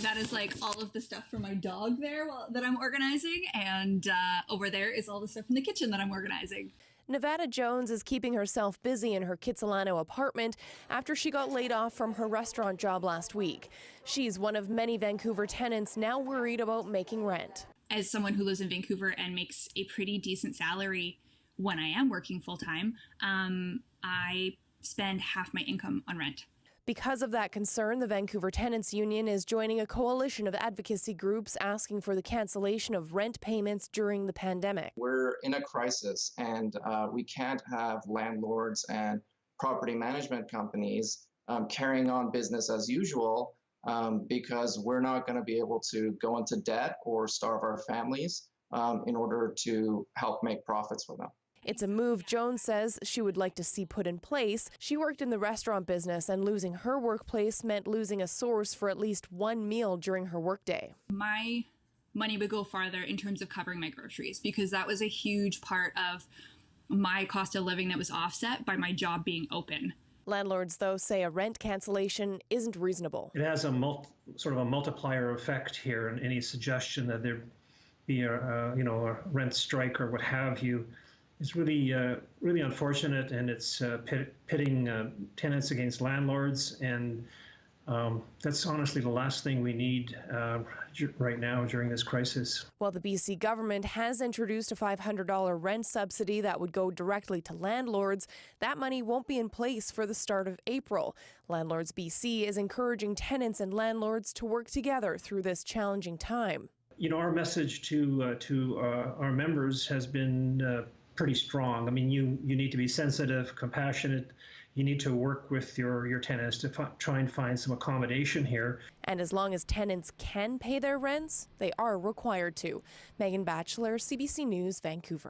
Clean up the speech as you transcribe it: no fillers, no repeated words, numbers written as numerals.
That is like all of the stuff for my dog there that I'm organizing, and over there is all the stuff in the kitchen that I'm organizing. Nevada Jones is keeping herself busy in her Kitsilano apartment after she got laid off from her restaurant job last week. She's one of many Vancouver tenants now worried about making rent. As someone who lives in Vancouver and makes a pretty decent salary when I am working full-time, I spend half my income on rent. Because of that concern, the Vancouver Tenants Union is joining a coalition of advocacy groups asking for the cancellation of rent payments during the pandemic. We're in a crisis, and we can't have landlords and property management companies carrying on business as usual because we're not going to be able to go into debt or starve our families in order to help make profits for them. It's a move Jones says she would like to see put in place. She worked in the restaurant business, and losing her workplace meant losing a source for at least one meal during her workday. My money would go farther in terms of covering my groceries, because that was a huge part of my cost of living that was offset by my job being open. Landlords, though, say a rent cancellation isn't reasonable. It has a sort of a multiplier effect here, and any suggestion that there be a rent strike or what have you is really unfortunate, and it's pitting tenants against landlords, and that's honestly the last thing we need right now during this crisis. While the BC government has introduced a $500 rent subsidy that would go directly to landlords, that money won't be in place for the start of April. Landlords BC is encouraging tenants and landlords to work together through this challenging time. Our message to our members has been pretty strong. I mean, you need to be sensitive, compassionate. You need to work with your tenants to try and find some accommodation here. And as long as tenants can pay their rents, they are required to. Megan Batchelor, CBC News, Vancouver.